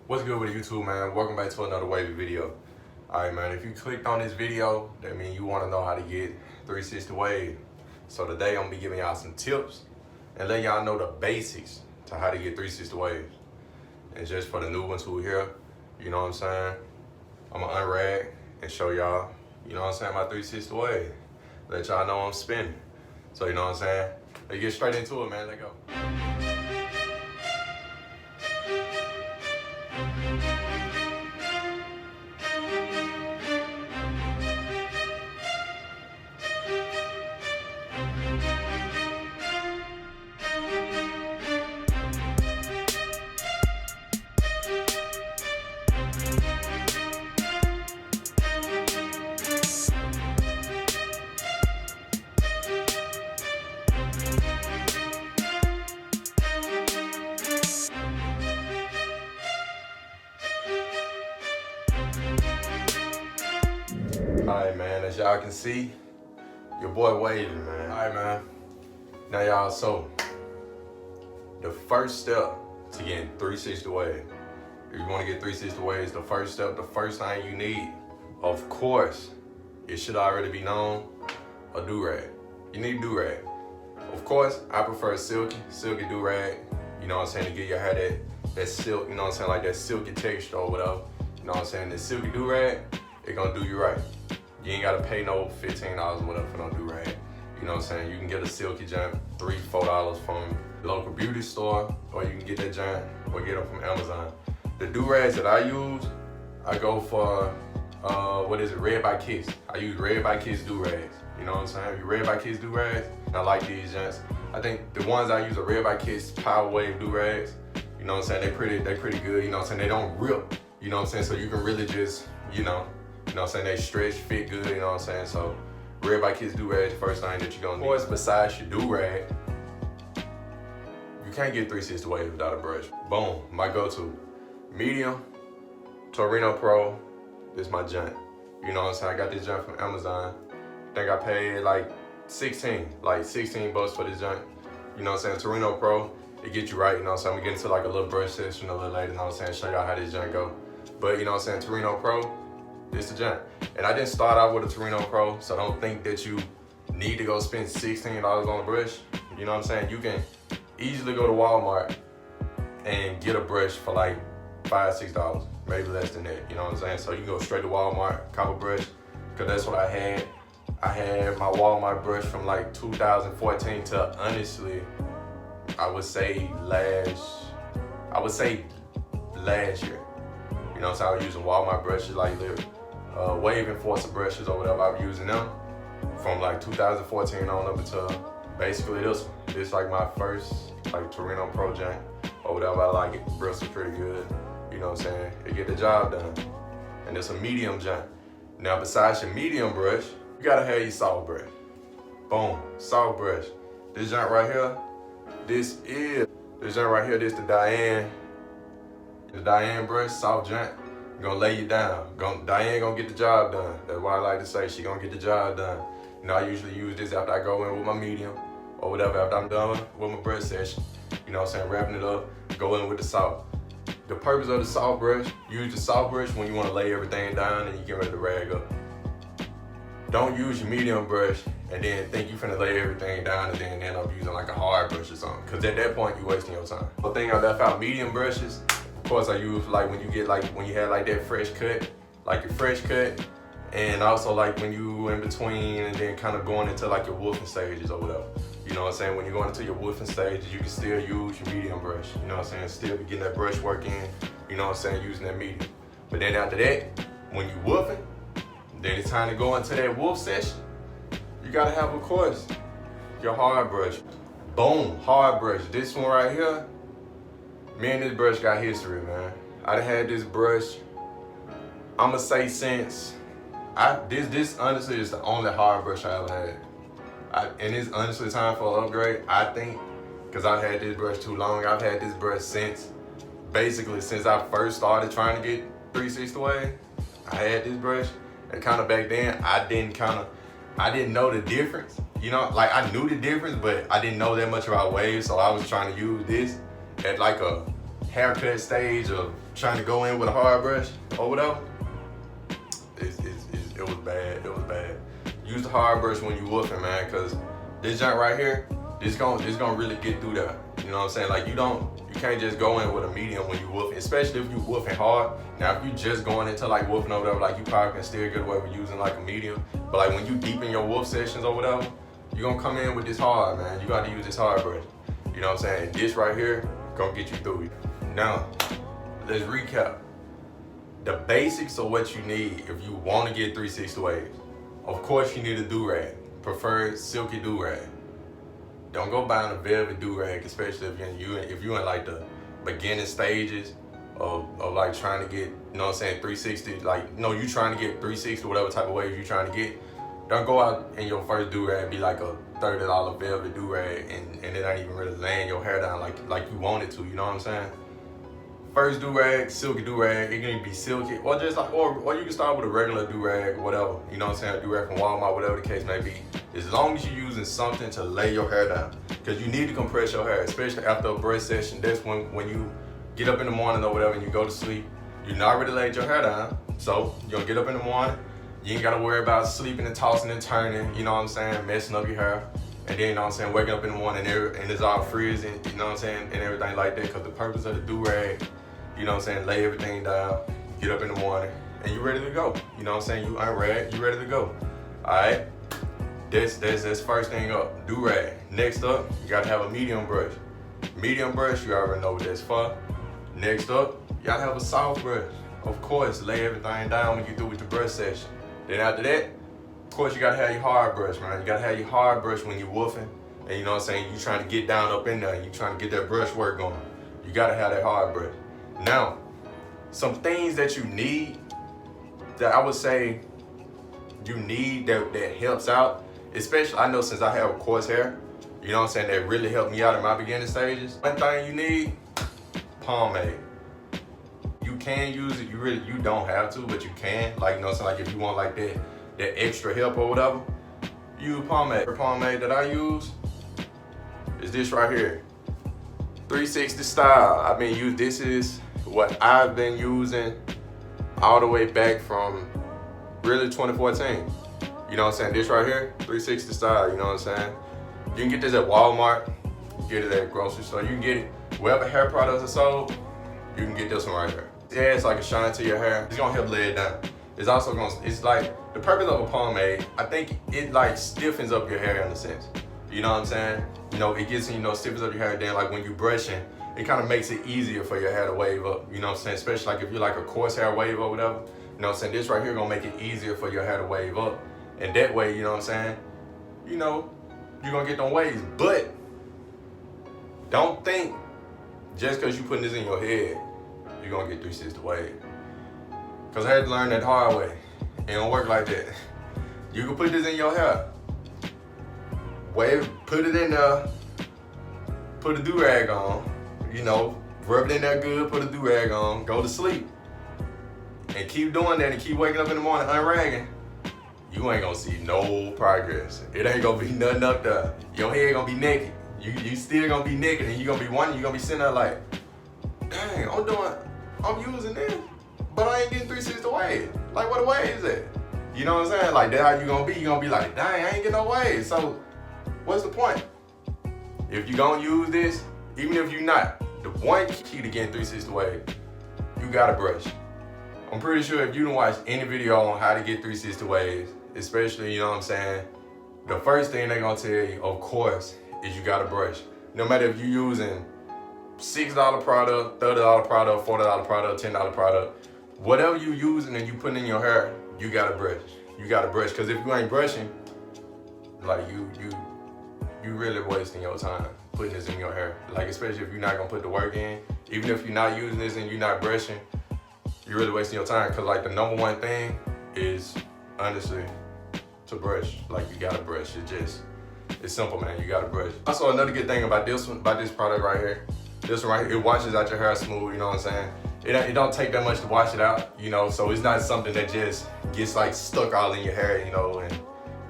What's good with YouTube, man? Welcome back to another wavy video. Alright, man, if you clicked on this video, that means you want to know how to get 360 wave. So today I'm gonna be giving y'all some tips and letting y'all know the basics to how to get 360 waves. And just for the new ones who are here, you know what I'm saying, I'm gonna unrag and show y'all, you know what I'm saying, my 360 wave. Let y'all know I'm spinning. So you know what I'm saying? Let's get straight into it, man. Let's go. Alright, man, as y'all can see, your boy waving, man. Alright, man. Now, y'all, so the first step to getting 360 wave, if you want to get 360 waves, the first step, the first thing you need, of course, it should already be known, a DURAG. You need DURAG. Of course, I prefer silky DURAG, you know what I'm saying, to give your hair that silk, you know what I'm saying, like that silky texture or whatever. You know what I'm saying, the silky DURAG, it gonna do you right. You ain't gotta pay no $15 or whatever for no DURAG. You know what I'm saying? You can get a silky jump, $3, $4 from the local beauty store, or you can get that jump or get them from Amazon. The DURAGs that I use, I go for, Red by Kiss. I use Red by Kiss DURAGs. You know what I'm saying? Red by Kiss DURAGs, I like these jumps. I think the ones I use are Red by Kiss Power Wave DURAGs. You know what I'm saying? They pretty good. You know what I'm saying? They don't rip. You know what I'm saying? So you can really just, you know what I'm saying, they stretch, fit good, you know what I'm saying? So Red by Kiss DURAG, the first thing that you're gonna need. Of course, besides your DURAG, you can't get 360 wave without a brush. Boom, my go-to. Medium, Torino Pro, this is my junk. You know what I'm saying, I got this junk from Amazon. I think I paid like 16 bucks for this junk. You know what I'm saying, Torino Pro, it gets you right, you know what I'm saying? I'm gonna get into like a little brush session a little later, you know what I'm saying, show y'all how this junk go. But you know what I'm saying, Torino Pro, this the junk. And I didn't start out with a Torino Pro, so don't think that you need to go spend $16 on a brush. You know what I'm saying? You can easily go to Walmart and get a brush for like $5, $6, maybe less than that. You know what I'm saying? So you can go straight to Walmart, cop a brush, because that's what I had. I had my Walmart brush from like 2014 to honestly, I would say last year. You know what I'm saying? I was using Walmart brushes like Wave Enforcer brushes or whatever. I was using them from like 2014 on up until basically this one. This is like my first like Torino Pro junk or whatever. I like it. Bristles pretty good. You know what I'm saying? It get the job done. And it's a medium junk. Now besides your medium brush, you gotta have your soft brush. Boom, soft brush. This junk right here, this junk right here, this the Diane brush, soft junk. Gonna lay you down. Diane gonna get the job done. That's why I like to say she gonna get the job done. You know, I usually use this after I go in with my medium or whatever, after I'm done with my brush session. You know what I'm saying, wrapping it up, go in with the soft. The purpose of the soft brush, use the soft brush when you wanna lay everything down and you get ready to rag up. Don't use your medium brush and then think you finna lay everything down and then end up using like a hard brush or something. Cause at that point, you're wasting your time. The thing I left out, medium brushes, of course I use like when you had like that fresh cut, like your fresh cut, and also like when you in between and then kind of going into like your woofing stages or whatever. You know what I'm saying? When you're going into your woofing stages, you can still use your medium brush. You know what I'm saying? Still be getting that brush work in, you know what I'm saying, using that medium. But then after that, when you woofing, then it's time to go into that woof session. You gotta have, of course, your hard brush. Boom, hard brush. This one right here, me and this brush got history, man. I done had this brush, I'ma say since, this honestly is the only hard brush I ever had. And it's honestly time for an upgrade, I think, because I've had this brush too long. I've had this brush basically since I first started trying to get 360 wave. I had this brush, and kind of back then, I didn't know the difference. You know, like I knew the difference, but I didn't know that much about waves, so I was trying to use this at like a haircut stage of trying to go in with a hard brush or whatever, it was bad. It was bad. Use the hard brush when you woofing, man, cause this joint right here, this gonna really get through there. You know what I'm saying? Like you can't just go in with a medium when you woofing, especially if you woofing hard. Now if you just going into like woofing or whatever, like you probably can still get away with using like a medium. But like when you deep in your woof sessions or whatever, you're gonna come in with this hard, man. You gotta use this hard brush. You know what I'm saying? This right here gonna get you through it. Now, let's recap. The basics of what you need if you want to get 360 waves. Of course, you need a DURAG, preferred silky DURAG. Don't go buying a velvet DURAG, especially if you're in like the beginning stages of like trying to get, you know what I'm saying, 360. Like, no, you trying to get 360, whatever type of waves you trying to get. Don't go out in your first DURAG be like a $30 velvet DURAG and it ain't even really laying your hair down like you want it to. You know what I'm saying? First DURAG, silky DURAG, it can be silky, or just like, or you can start with a regular DURAG, whatever. You know what I'm saying? A DURAG from Walmart, whatever the case may be. As long as you're using something to lay your hair down, because you need to compress your hair, especially after a brush session. That's when you get up in the morning or whatever and you go to sleep, you're not already laid your hair down. So you're gonna get up in the morning, you ain't gotta worry about sleeping and tossing and turning, you know what I'm saying, messing up your hair. And then, you know what I'm saying, waking up in the morning and it's all freezing, you know what I'm saying, and everything like that. Because the purpose of the DURAG, you know what I'm saying, lay everything down, get up in the morning, and you ready to go. You know what I'm saying, you unrag, you ready to go. All right, that's first thing up, DURAG. Next up, you gotta have a medium brush. Medium brush, you already know what that's for. Next up, you gotta have a soft brush. Of course, lay everything down when you do with the brush session. Then after that, of course, you gotta have your hard brush, man. You gotta have your hard brush when you're woofing, and you know what I'm saying, you trying to get down up in there, and you trying to get that brush work going. You gotta have that hard brush. Now, some things that you need, that I would say you need that helps out, especially, I know since I have coarse hair, you know what I'm saying, that really helped me out in my beginning stages. One thing you need, pomade. You can use it, you don't have to, but you can. Like, you know what I'm saying, like if you want like that extra help or whatever, use pomade. The pomade that I use is this right here, 360 style. I mean, this is what I've been using all the way back from really 2014. You know what I'm saying? This right here, 360 style, you know what I'm saying? You can get this at Walmart, get it at grocery store, you can get it wherever hair products are sold, you can get this one right here. It adds like a shine to your hair. It's gonna help lay it down. It's also it's like, the purpose of a pomade, I think it like stiffens up your hair in a sense. You know what I'm saying? You know, it gets, you know, stiffens up your hair, then like when you're brushing, it kind of makes it easier for your hair to wave up. You know what I'm saying? Especially like if you're like a coarse hair wave or whatever. You know what I'm saying? This right here gonna make it easier for your hair to wave up. And that way, you know what I'm saying? You know, you're gonna get them waves. But don't think just because you putting this in your head, you're gonna get 360 wave. Because I had to learn that hard way. It don't work like that. You can put this in your hair. Wave, put it in there, put a DURAG on, you know, rub it in there good, put a DURAG on, go to sleep. And keep doing that and keep waking up in the morning unragging. You ain't gonna see no progress. It ain't gonna be nothing up there. Your head gonna be naked. You still gonna be naked, and you gonna be sitting there like, dang, I'm using this, but I ain't getting 360 wave. Like, what a wave is that? You know what I'm saying? Like, that's how you gonna be. You gonna be like, dang, I ain't getting no wave. So what's the point? If you gonna use this, even if you're not, the one key to getting 360 wave, you gotta brush. I'm pretty sure if you don't watch any video on how to get 360 waves, especially, you know what I'm saying, the first thing they're gonna tell you, of course, is you gotta brush. No matter if you're using $6 product, $30 product, $40 product, $10 product, whatever you using and you putting in your hair, you gotta brush. You gotta brush, because if you ain't brushing, like you really wasting your time putting this in your hair. Like, especially if you're not gonna put the work in, even if you're not using this and you're not brushing, you're really wasting your time. Because like the number one thing is honestly to brush. Like, you gotta brush. It's simple, man. You gotta brush. Also, another good thing about this product right here, this one right here, it washes out your hair smooth. You know what I'm saying? It don't take that much to wash it out. You know, so it's not something that just gets like stuck all in your hair, you know, and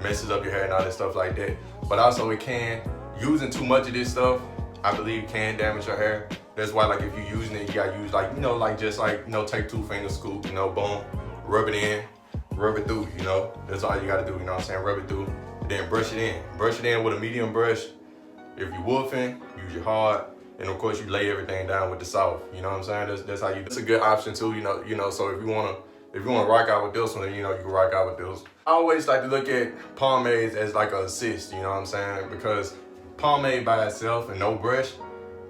messes up your hair and all that stuff like that. But also, it can, using too much of this stuff, I believe can damage your hair. That's why, like, if you're using it, you gotta use, like, you know, like, just like, you know, take 2 finger scoop, you know, boom, rub it in, rub it through, you know. That's all you gotta do, you know what I'm saying? Rub it through, and then brush it in. Brush it in with a medium brush. If you're wolfing, use your hard, and of course you lay everything down with the soft. You know what I'm saying? That's how you do it. It's a good option too, you know. So if you wanna rock out with this one, then you know you can rock out with this. I always like to look at pomades as like an assist, you know what I'm saying? Because pomade by itself and no brush,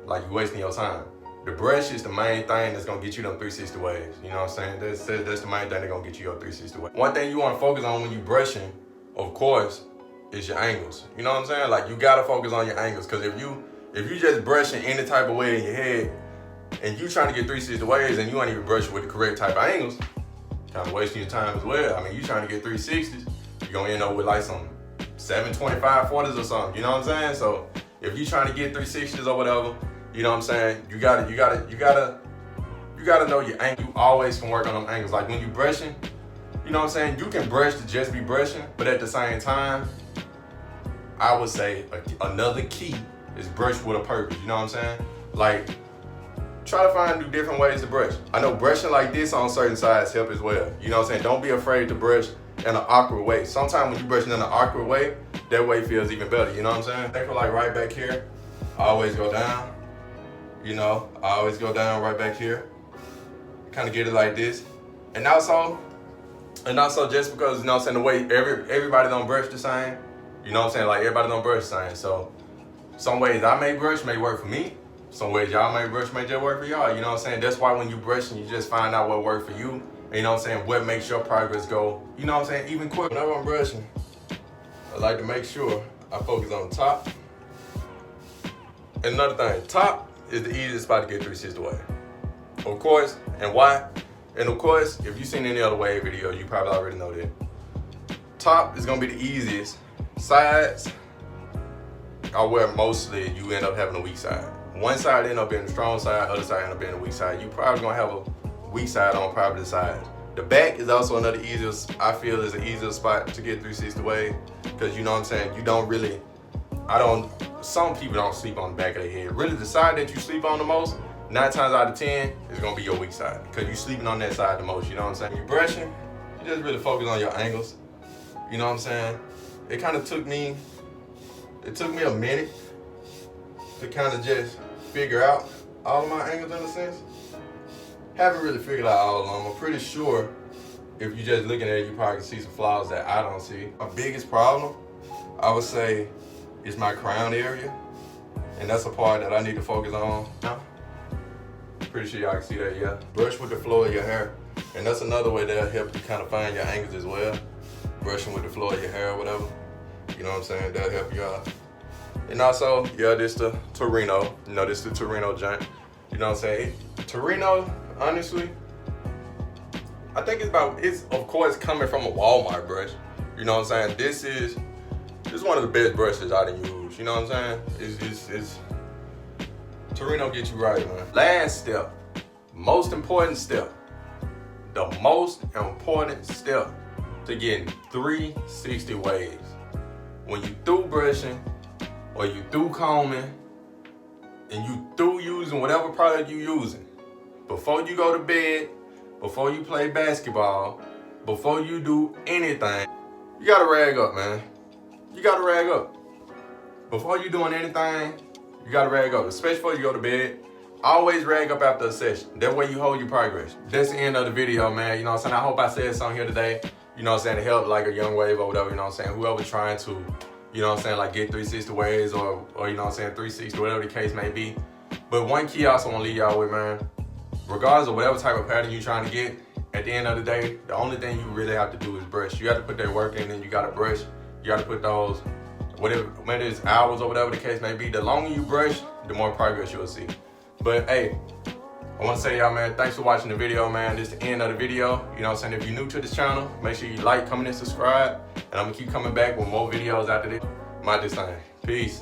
like, you're wasting your time. The brush is the main thing that's gonna get you them 360 waves. You know what I'm saying? That's the main thing that's gonna get you your 360 waves. One thing you wanna focus on when you brushing, of course, is your angles. You know what I'm saying? Like, you gotta focus on your angles, because if you just brushing any type of way in your head and you trying to get 360 waves and you ain't even brushing with the correct type of angles, kind of wasting your time as well. I mean, you trying to get 360s, you're gonna end up with like some 725 40s or something. You know what I'm saying? So if you trying to get 360s or whatever, you know what I'm saying? You gotta know your angle. You always can work on them angles. Like, when you brushing, you know what I'm saying? You can brush to just be brushing, but at the same time, I would say another key is brush with a purpose. You know what I'm saying? Like, try to find new different ways to brush. I know brushing like this on certain sides help as well. You know what I'm saying? Don't be afraid to brush in an awkward way. Sometimes when you're brushing in an awkward way, that way feels even better. You know what I'm saying? Think of, like, right back here. I always go down. You know, I always go down right back here. Kind of get it like this. And also just because, you know what I'm saying, the way everybody don't brush the same. You know what I'm saying? Like, everybody don't brush the same. So some ways I may brush may work for me. Some ways y'all may brush may just work for y'all. You know what I'm saying? That's why when you brushing, you just find out what worked for you. And you know what I'm saying? What makes your progress go, you know what I'm saying, even quicker. Whenever I'm brushing, I like to make sure I focus on the top. And another thing, top is the easiest spot to get 360 wave. Of course, and why? And of course, if you've seen any other wave video, you probably already know that. Top is gonna be the easiest. Sides are where mostly you end up having a weak side. One side end up being the strong side, other side end up being the weak side. You probably gonna have a weak side on probably the sides. The back is also another easiest, I feel, is the easiest spot to get 360 wave, because you know what I'm saying, you don't really, some people don't sleep on the back of their head. Really, the side that you sleep on the most, 9 times out of 10, is gonna be your weak side, because you're sleeping on that side the most, you know what I'm saying? When you're brushing, you just really focus on your angles, you know what I'm saying? It kind of took me a minute to kind of just figure out all of my angles in a sense. Haven't really figured out all of them. I'm pretty sure if you're just looking at it, you probably can see some flaws that I don't see. My biggest problem, I would say, is my crown area. And that's a part that I need to focus on now. Pretty sure y'all can see that, yeah. Brush with the flow of your hair. And that's another way that'll help you kind of find your angles as well. Brushing with the flow of your hair or whatever. You know what I'm saying? That'll help you out. And also, yeah, this the Torino. You know, this the Torino joint. You know what I'm saying? Torino, honestly, I think it's of course coming from a Walmart brush. You know what I'm saying? This is one of the best brushes I done used. You know what I'm saying? It's Torino get you right, man. Last step, most important step, the most important step to getting 360 waves. When you through brushing or you through combing and you through using whatever product you using, before you go to bed, before you play basketball, before you do anything, you gotta rag up, man. You gotta rag up. Before you doing anything, you gotta rag up, especially before you go to bed. Always rag up after a session. That way you hold your progress. That's the end of the video, man. You know what I'm saying? I hope I said something here today, you know what I'm saying, to help like a young wave or whatever, you know what I'm saying? Whoever trying to, you know what I'm saying, like get 360 waves or you know what I'm saying, 360, whatever the case may be. But one key I also want to leave y'all with, man, regardless of whatever type of pattern you're trying to get, at the end of the day, the only thing you really have to do is brush. You have to put that work in and you gotta brush. You gotta put those, whether it's hours or whatever the case may be, the longer you brush, the more progress you'll see. But hey, I want to say y'all, man, thanks for watching the video, man. This is the end of the video. You know what I'm saying? If you're new to this channel, make sure you like, comment, and subscribe. And I'm going to keep coming back with more videos after this. Mind this thing. Peace.